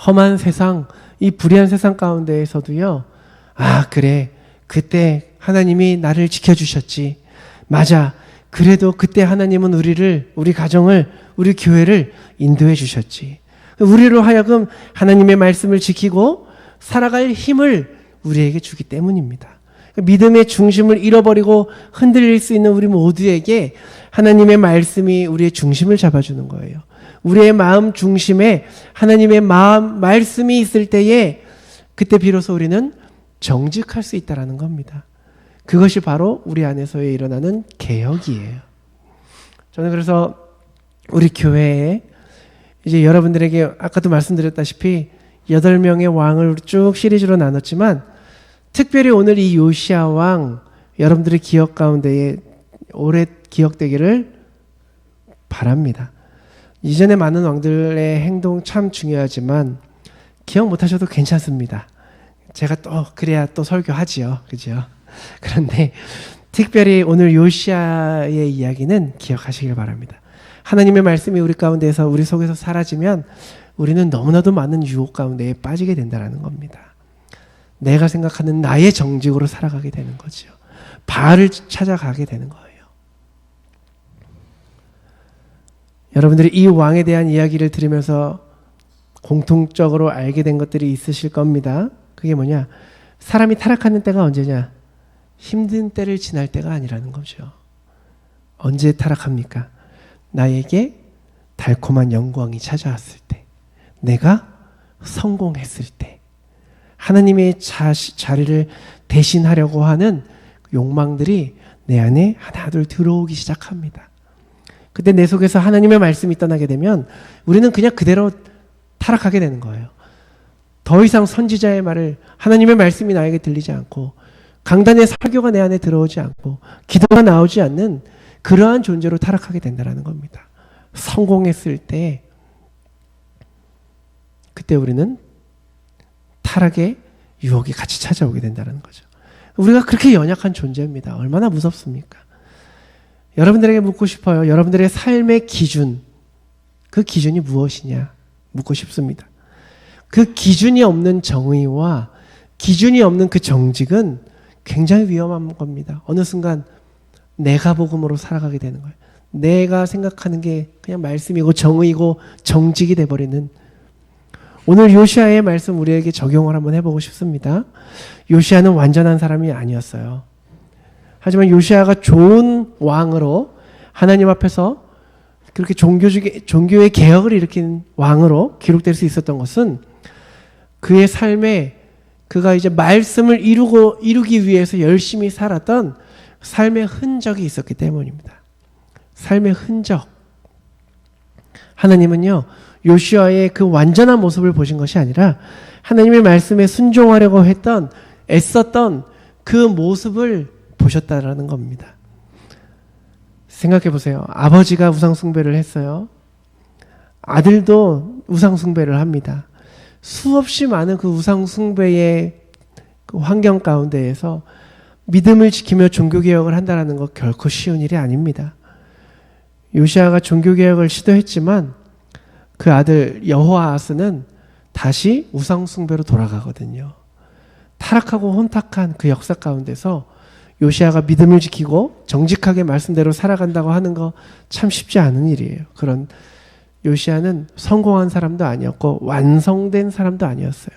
험한 세상, 이 불의한 세상 가운데에서도요, 아, 그래, 그때 하나님이 나를 지켜주셨지. 맞아, 그래도 그때 하나님은 우리 가정을, 우리 교회를 인도해 주셨지. 우리로 하여금 하나님의 말씀을 지키고 살아갈 힘을 우리에게 주기 때문입니다. 믿음의 중심을 잃어버리고 흔들릴 수 있는 우리 모두에게 하나님의 말씀이 우리의 중심을 잡아주는 거예요. 우리의 마음 중심에 하나님의 말씀이 있을 때에 그때 비로소 우리는 정직할 수 있다는 겁니다. 그것이 바로 우리 안에서 일어나는 개혁이에요. 저는 그래서 우리 교회에 이제 여러분들에게 아까도 말씀드렸다시피 8명의 왕을 쭉 시리즈로 나눴지만 특별히 오늘 이 요시아 왕 여러분들의 기억 가운데에 오래 기억되기를 바랍니다. 이전에 많은 왕들의 행동 참 중요하지만 기억 못하셔도 괜찮습니다. 제가 또 그래야 또 설교하지요. 그죠? 그런데 특별히 오늘 요시아의 이야기는 기억하시길 바랍니다. 하나님의 말씀이 우리 가운데에서 우리 속에서 사라지면 우리는 너무나도 많은 유혹 가운데에 빠지게 된다는 겁니다. 내가 생각하는 나의 정직으로 살아가게 되는 거죠. 바알을 찾아가게 되는 거예요. 여러분들이 이 왕에 대한 이야기를 들으면서 공통적으로 알게 된 것들이 있으실 겁니다. 그게 뭐냐? 사람이 타락하는 때가 언제냐? 힘든 때를 지날 때가 아니라는 거죠. 언제 타락합니까? 나에게 달콤한 영광이 찾아왔을 때, 내가 성공했을 때, 하나님의 자리를 대신하려고 하는 욕망들이 내 안에 하나둘 들어오기 시작합니다. 그때 내 속에서 하나님의 말씀이 떠나게 되면 우리는 그냥 그대로 타락하게 되는 거예요. 더 이상 선지자의 말을, 하나님의 말씀이 나에게 들리지 않고 강단의 설교가 내 안에 들어오지 않고 기도가 나오지 않는 그러한 존재로 타락하게 된다는 겁니다. 성공했을 때 그때 우리는 타락의 유혹이 같이 찾아오게 된다는 거죠. 우리가 그렇게 연약한 존재입니다. 얼마나 무섭습니까? 여러분들에게 묻고 싶어요. 여러분들의 삶의 기준, 그 기준이 무엇이냐 묻고 싶습니다. 그 기준이 없는 정의와 기준이 없는 그 정직은 굉장히 위험한 겁니다. 어느 순간 내가 복음으로 살아가게 되는 거예요. 내가 생각하는 게 그냥 말씀이고 정의고 정직이 돼버리는, 오늘 요시아의 말씀 우리에게 적용을 한번 해보고 싶습니다. 요시아는 완전한 사람이 아니었어요. 하지만 요시아가 좋은 왕으로 하나님 앞에서 그렇게 종교의 개혁을 일으킨 왕으로 기록될 수 있었던 것은 그의 삶에 그가 이제 말씀을 이루기 위해서 열심히 살았던 삶의 흔적이 있었기 때문입니다. 삶의 흔적. 하나님은요, 요시아의 그 완전한 모습을 보신 것이 아니라 하나님의 말씀에 순종하려고 했던, 애썼던 그 모습을 보셨다라는 겁니다. 생각해 보세요. 아버지가 우상숭배를 했어요. 아들도 우상숭배를 합니다. 수없이 많은 그 우상숭배의 그 환경 가운데에서 믿음을 지키며 종교개혁을 한다는 것 결코 쉬운 일이 아닙니다. 요시아가 종교개혁을 시도했지만 그 아들 여호아하스는 다시 우상숭배로 돌아가거든요. 타락하고 혼탁한 그 역사 가운데서 요시아가 믿음을 지키고 정직하게 말씀대로 살아간다고 하는 거 참 쉽지 않은 일이에요. 그런 요시아는 성공한 사람도 아니었고 완성된 사람도 아니었어요.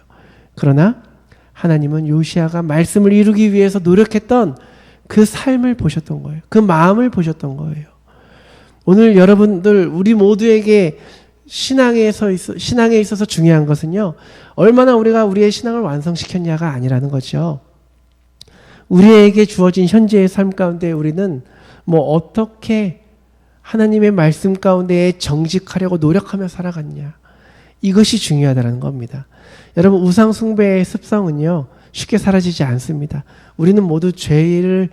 그러나 하나님은 요시아가 말씀을 이루기 위해서 노력했던 그 삶을 보셨던 거예요. 그 마음을 보셨던 거예요. 오늘 여러분들 우리 모두에게 신앙에 있어서 중요한 것은요, 얼마나 우리가 우리의 신앙을 완성시켰냐가 아니라는 거죠. 우리에게 주어진 현재의 삶 가운데 우리는 어떻게 하나님의 말씀 가운데 정직하려고 노력하며 살아갔냐, 이것이 중요하다는 겁니다. 여러분, 우상 숭배의 습성은요 쉽게 사라지지 않습니다. 우리는 모두 죄를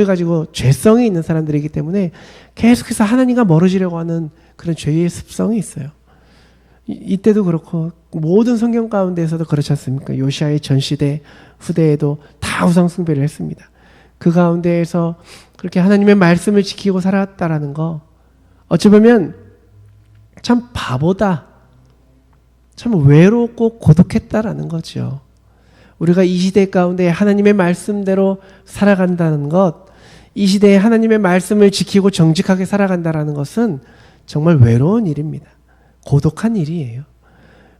가지고 죄성이 있는 사람들이기 때문에 계속해서 하나님과 멀어지려고 하는 그런 죄의 습성이 있어요. 이때도 그렇고 모든 성경 가운데에서도 그렇지 않습니까? 요시아의 전시대 후대에도 다 우상 숭배를 했습니다. 그 가운데에서 그렇게 하나님의 말씀을 지키고 살았다라는 거, 어찌 보면 참 바보다, 참 외롭고 고독했다라는 거죠. 우리가 이 시대 가운데 하나님의 말씀대로 살아간다는 것, 이 시대에 하나님의 말씀을 지키고 정직하게 살아간다는 것은 정말 외로운 일입니다. 고독한 일이에요.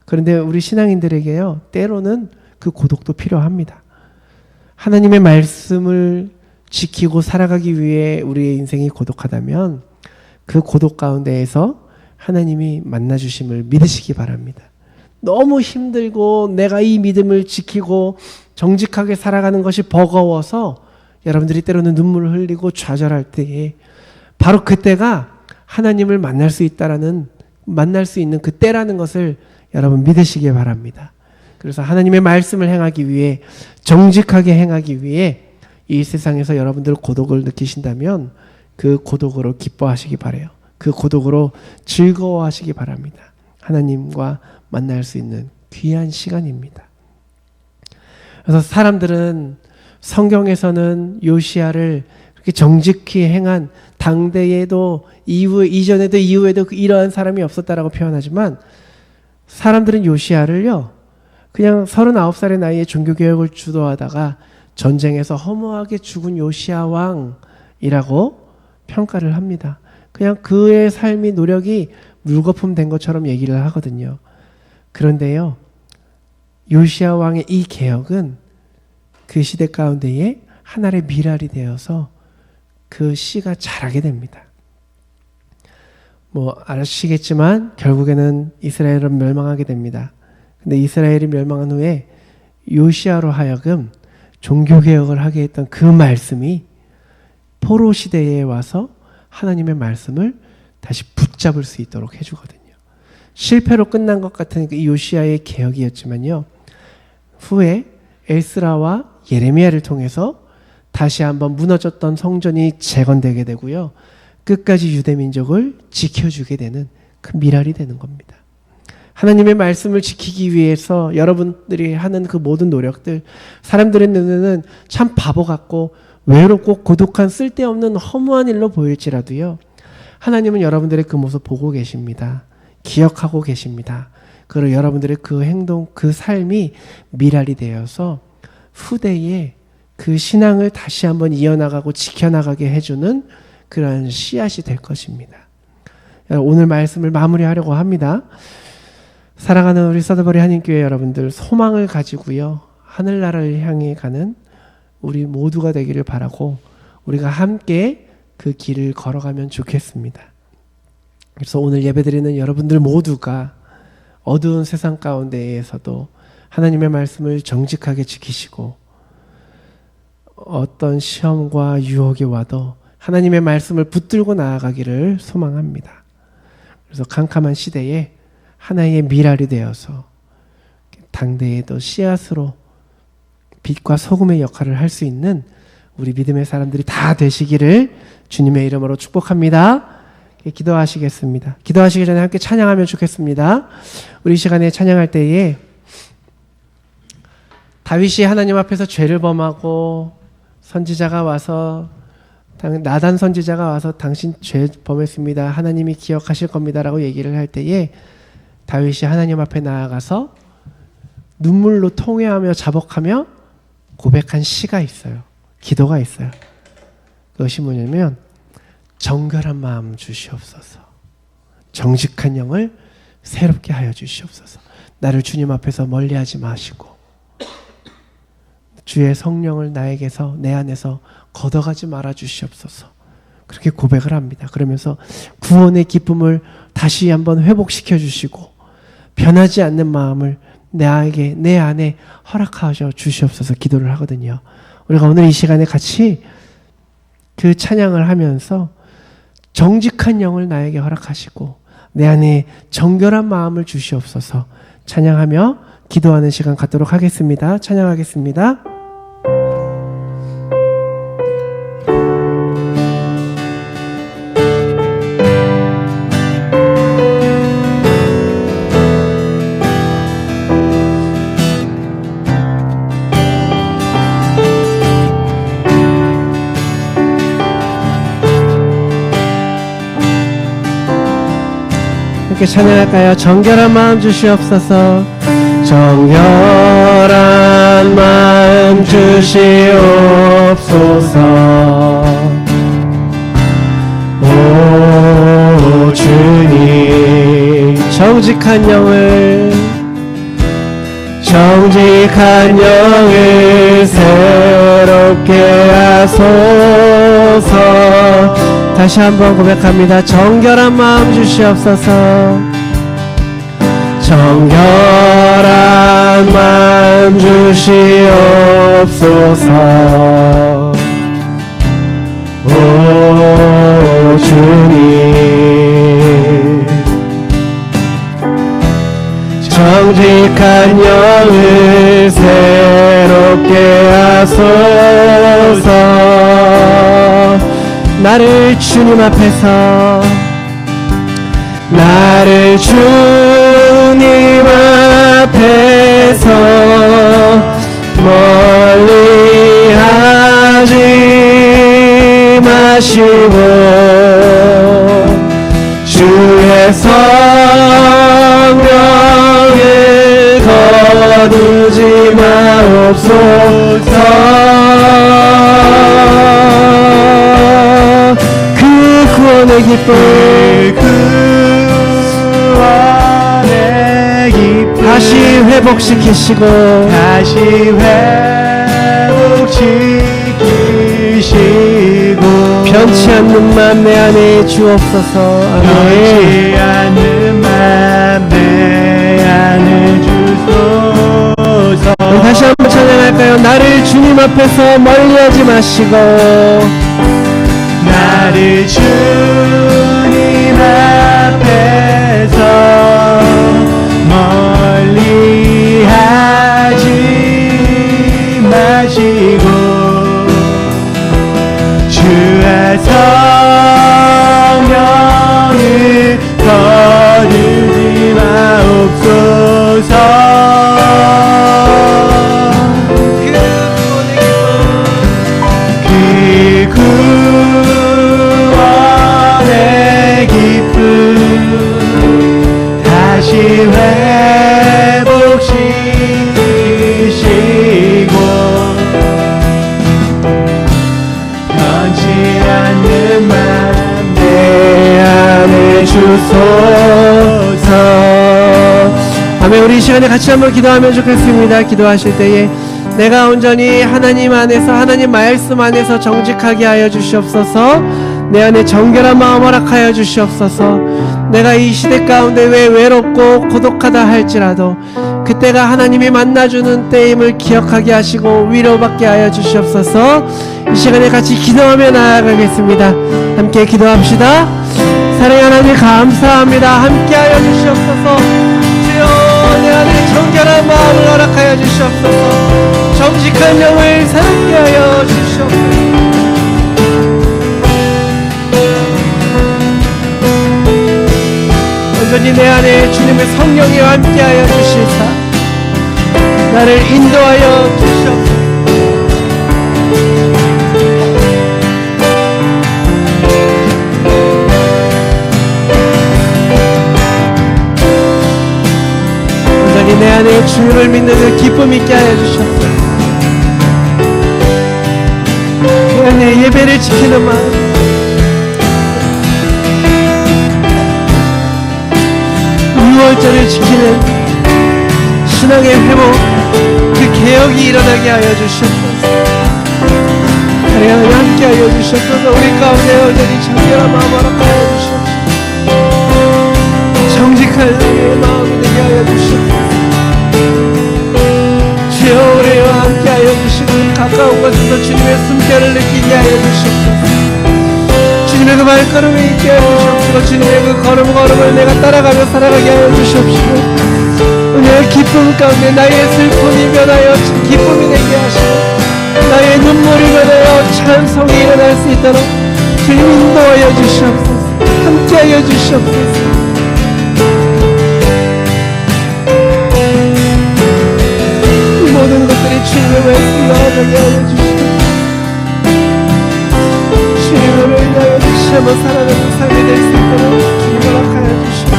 그런데 우리 신앙인들에게요, 때로는 그 고독도 필요합니다. 하나님의 말씀을 지키고 살아가기 위해 우리의 인생이 고독하다면 그 고독 가운데에서 하나님이 만나주심을 믿으시기 바랍니다. 너무 힘들고 내가 이 믿음을 지키고 정직하게 살아가는 것이 버거워서 여러분들이 때로는 눈물을 흘리고 좌절할 때에 바로 그때가 하나님을 만날 수 있는 그 때라는 것을 여러분 믿으시기 바랍니다. 그래서 하나님의 말씀을 행하기 위해, 정직하게 행하기 위해 이 세상에서 여러분들 고독을 느끼신다면 그 고독으로 기뻐하시기 바라요. 그 고독으로 즐거워하시기 바랍니다. 하나님과 만날 수 있는 귀한 시간입니다. 그래서 사람들은 성경에서는 요시아를 그렇게 정직히 행한, 당대에도 이전에도 이후에도 이러한 사람이 없었다라고 표현하지만, 사람들은 요시아를요 그냥 39살의 나이에 종교개혁을 주도하다가 전쟁에서 허무하게 죽은 요시아 왕이라고 평가를 합니다. 그냥 그의 삶이, 노력이 물거품 된 것처럼 얘기를 하거든요. 그런데요, 요시아 왕의 이 개혁은 그 시대 가운데에 하나의 미랄이 되어서 그 씨가 자라게 됩니다. 아시겠지만 결국에는 이스라엘은 멸망하게 됩니다. 근데 이스라엘이 멸망한 후에 요시아로 하여금 종교개혁을 하게 했던 그 말씀이 포로 시대에 와서 하나님의 말씀을 다시 붙잡을 수 있도록 해주거든요. 실패로 끝난 것 같은 이 요시아의 개혁이었지만요, 후에 에스라와 예레미야를 통해서 다시 한번 무너졌던 성전이 재건되게 되고요, 끝까지 유대민족을 지켜주게 되는 그 미랄이 되는 겁니다. 하나님의 말씀을 지키기 위해서 여러분들이 하는 그 모든 노력들, 사람들의 눈에는 참 바보 같고 외롭고 고독한 쓸데없는 허무한 일로 보일지라도요, 하나님은 여러분들의 그 모습 보고 계십니다. 기억하고 계십니다. 그리고 여러분들의 그 행동, 그 삶이 미랄이 되어서 후대에 그 신앙을 다시 한번 이어나가고 지켜나가게 해주는 그런 씨앗이 될 것입니다. 오늘 말씀을 마무리하려고 합니다. 사랑하는 우리 서드버리 한인교회 여러분들, 소망을 가지고요, 하늘나라를 향해 가는 우리 모두가 되기를 바라고, 우리가 함께 그 길을 걸어가면 좋겠습니다. 그래서 오늘 예배드리는 여러분들 모두가 어두운 세상 가운데에서도 하나님의 말씀을 정직하게 지키시고, 어떤 시험과 유혹이 와도 하나님의 말씀을 붙들고 나아가기를 소망합니다. 그래서 캄캄한 시대에 하나의 미랄이 되어서 당대에도 씨앗으로 빛과 소금의 역할을 할 수 있는 우리 믿음의 사람들이 다 되시기를 주님의 이름으로 축복합니다. 기도하시겠습니다. 기도하시기 전에 함께 찬양하면 좋겠습니다. 우리 이 시간에 찬양할 때에 다윗이 하나님 앞에서 죄를 범하고 선지자가 와서 나단 선지자가 와서 당신 죄 범했습니다. 하나님이 기억하실 겁니다라고 얘기를 할 때에 다윗이 하나님 앞에 나아가서 눈물로 통회하며 자복하며 고백한 시가 있어요. 기도가 있어요. 그것이 뭐냐면 정결한 마음 주시옵소서. 정직한 영을 새롭게 하여 주시옵소서. 나를 주님 앞에서 멀리하지 마시고 주의 성령을 나에게서 내 안에서 걷어가지 말아 주시옵소서. 그렇게 고백을 합니다. 그러면서 구원의 기쁨을 다시 한번 회복시켜 주시고 변하지 않는 마음을 내 안에 허락하셔 주시옵소서 기도를 하거든요. 우리가 오늘 이 시간에 같이 그 찬양을 하면서 정직한 영을 나에게 허락하시고 내 안에 정결한 마음을 주시옵소서 찬양하며 기도하는 시간 갖도록 하겠습니다. 찬양하겠습니다. 함께 찬양할까요? 정결한 마음 주시옵소서. 정결한 마음 주시옵소서. 오 주님 정직한 영을 새롭게 하소서. 다시 한번 고백합니다. 정결한 마음 주시옵소서. 정결한 마음 주시옵소서. 오 주님 정직한 영을 새롭게 하소서. 나를 주님 앞에서 멀리하지 마시고 주의 성령을 거두지 마옵소서. 그 구원의 기쁨 다시 회복시키시고 변치 않는 맘 내 안에 주옵소서. 변치 않는 맘 내 안에 주소서. 다시 한번 찬양할까요? 나를 주님 앞에서 멀리하지 마시고 나를 주님 앞에서 멀리하지 마시고 주의 성령을 거두지 마옵소서. 그 구원의 기쁨 다시 회복시키시고 변치 않는 맘 내 안에 주소서. 아멘. 우리 이 시간에 같이 한번 기도하면 좋겠습니다. 기도하실 때에 내가 온전히 하나님 안에서 하나님 말씀 안에서 정직하게 하여 주시옵소서. 내 안에 정결한 마음 허락하여 주시옵소서. 내가 이 시대 가운데 왜 외롭고 고독하다 할지라도 그때가 하나님이 만나주는 때임을 기억하게 하시고 위로받게 하여 주시옵소서. 이 시간에 같이 기도하며 나아가겠습니다. 함께 기도합시다. 사랑하는 하나님 감사합니다. 함께 하여 주시옵소서. 주여 내 안에 정결한 마음을 허락하여 주시옵소서. 정직한 영을 새롭게 하여 주시옵소서. 온전히 내 안에 주님의 성령이 함께하여 주시사 나를 인도하여 주시옵소서. 가운데 주님을 믿는 그 기쁨 있게 하여 주셨소. 그 안에 예배를 지키는 마음, 유월절을 지키는 신앙의 회복, 그 개혁이 일어나게 하여 주시옵소서. 하나님 함께 하여 주시옵소서. 우리 가운데 여전히 정결한 마음 허락하여 주시옵소서. 정직한 우리의 마음이 되게 하여 주시옵소서. 주여 우리와 함께 하여 주시고 가까운 곳에서 주님의 숨결을 느끼게 하여 주시옵소서. 주님의 그 발걸음이 있게 하여 주시옵시고 주님의 그 걸음을 내가 따라가며 살아가게 하여 주시옵시고 오늘 기쁨 가운데 나의 슬픔이 변하여 기쁨이 되게 하시고 나의 눈물이 변하여 찬송이 일어날 수 있도록 주님 인도하여 주시옵소서. 함께 하여 주시옵소서. 이 모든 것들이 주님의 말씀과 되게 하여 주시옵소서. 주님을 위하여 다시 한번 살아가는 삶이 될 수 있도록 주님 허락하여 주시옵소서.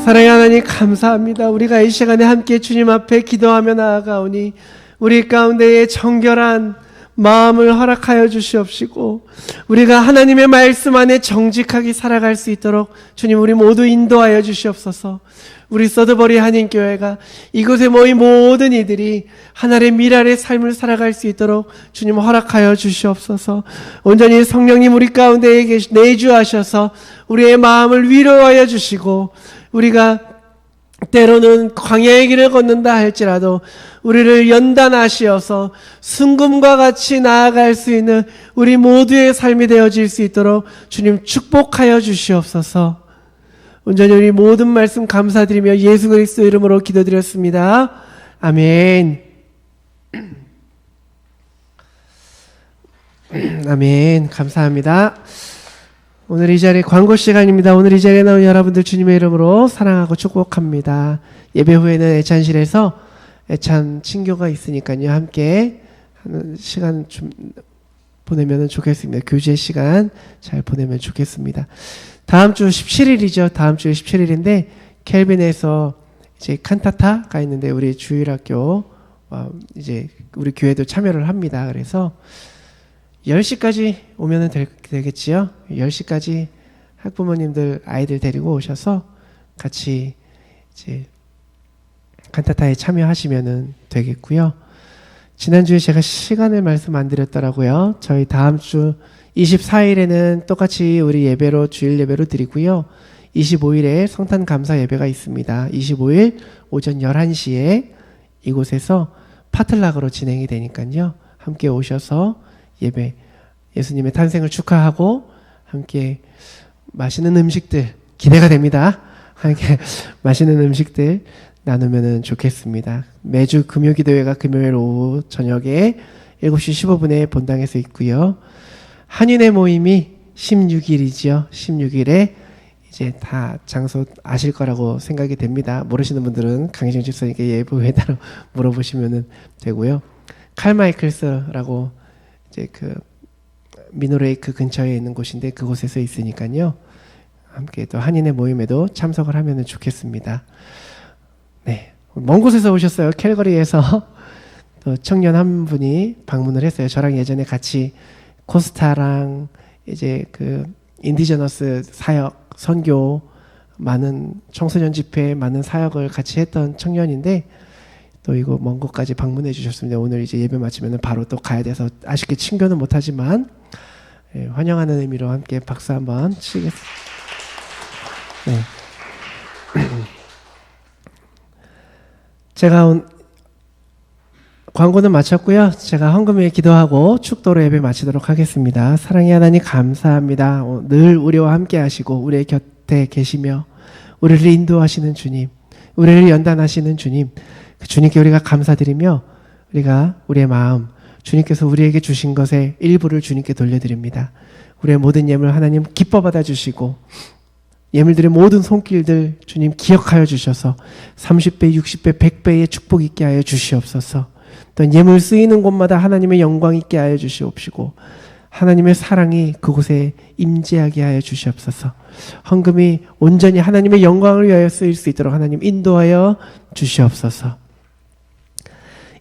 사랑의 하나님 감사합니다. 우리가 이 시간에 함께 주님 앞에 기도하며 나아가오니 우리 가운데에 정결한 마음을 허락하여 주시옵시고 우리가 하나님의 말씀 안에 정직하게 살아갈 수 있도록 주님 우리 모두 인도하여 주시옵소서. 우리 서드버리 한인교회가 이곳에 모인 모든 이들이 하나님의 미랄의 삶을 살아갈 수 있도록 주님 허락하여 주시옵소서. 온전히 성령님 우리 가운데에 내주하셔서 우리의 마음을 위로하여 주시고 우리가 때로는 광야의 길을 걷는다 할지라도 우리를 연단하시어서 순금과 같이 나아갈 수 있는 우리 모두의 삶이 되어질 수 있도록 주님 축복하여 주시옵소서. 온전히 우리 모든 말씀 감사드리며 예수 그리스도 이름으로 기도드렸습니다. 아멘. 아멘. 감사합니다. 오늘 이 자리에 광고 시간입니다. 오늘 이 자리에 나온 여러분들 주님의 이름으로 사랑하고 축복합니다. 예배 후에는 애찬실에서 애찬 친교가 있으니까요. 함께 하는 시간 좀 보내면 좋겠습니다. 교제 시간 잘 보내면 좋겠습니다. 다음 주 17일이죠. 다음 주 17일인데 켈빈에서 이제 칸타타가 있는데 우리 주일학교 이제 우리 교회도 참여를 합니다. 그래서 10시까지 오면 되겠지요. 10시까지 학부모님들 아이들 데리고 오셔서 같이 이제 칸타타에 참여하시면 되겠고요. 지난주에 제가 시간을 말씀 안 드렸더라고요. 저희 다음 주 24일에는 똑같이 우리 예배로 주일 예배로 드리고요. 25일에 성탄 감사 예배가 있습니다. 25일 오전 11시에 이곳에서 파틀락으로 진행이 되니까요. 함께 오셔서 예배, 예수님의 탄생을 축하하고 함께 맛있는 음식들 기대가 됩니다. 함께 맛있는 음식들 나누면 좋겠습니다. 매주 금요기도회가 금요일 오후 저녁에 7시 15분에 본당에서 있고요. 한인의 모임이 16일이죠. 16일에 이제 다 장소 아실 거라고 생각이 됩니다. 모르시는 분들은 강희정 집사님께 예배 후에 따로 물어보시면 되고요. 칼마이클스라고 이제 그 미노레이크 근처에 있는 곳인데 그곳에서 있으니까요. 함께 또 한인의 모임에도 참석을 하면 좋겠습니다. 네, 먼 곳에서 오셨어요. 캘거리에서 또 청년 한 분이 방문을 했어요. 저랑 예전에 같이 코스타랑 이제 그 인디저너스 사역, 선교, 많은 청소년 집회, 많은 사역을 같이 했던 청년인데 또 이거 먼 곳까지 방문해 주셨습니다. 오늘 이제 예배 마치면 바로 또 가야 돼서 아쉽게 친교는 못하지만 환영하는 의미로 함께 박수 한번 치겠습니다. 네. 제가 광고는 마쳤고요. 제가 헌금 위에 기도하고 축도로 예배 마치도록 하겠습니다. 사랑의 하나님 감사합니다. 늘 우리와 함께 하시고 우리의 곁에 계시며 우리를 인도하시는 주님, 우리를 연단하시는 주님, 그 주님께 우리가 감사드리며 우리가 우리의 마음, 주님께서 우리에게 주신 것의 일부를 주님께 돌려드립니다. 우리의 모든 예물 하나님 기뻐 받아주시고 예물들의 모든 손길들 주님 기억하여 주셔서 30배, 60배, 100배의 축복 있게 하여 주시옵소서. 또 예물 쓰이는 곳마다 하나님의 영광 있게 하여 주시옵시고 하나님의 사랑이 그곳에 임재하게 하여 주시옵소서. 헌금이 온전히 하나님의 영광을 위하여 쓰일 수 있도록 하나님 인도하여 주시옵소서.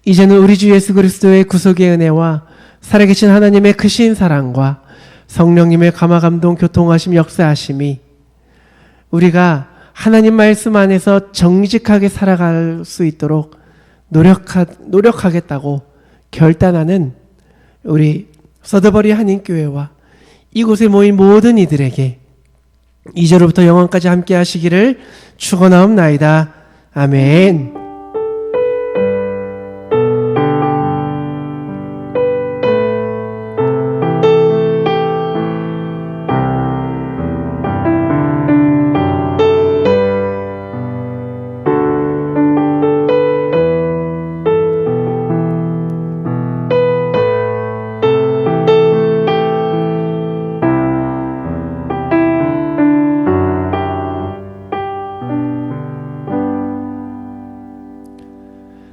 이제는 우리 주 예수 그리스도의 구속의 은혜와 살아계신 하나님의 크신 사랑과 성령님의 감화감동 교통하심 역사하심이 우리가 하나님 말씀 안에서 정직하게 살아갈 수 있도록 노력하겠다고 결단하는 우리 서드버리 한인교회와 이곳에 모인 모든 이들에게 이제로부터 영원까지 함께 하시기를 축원하옵나이다. 아멘.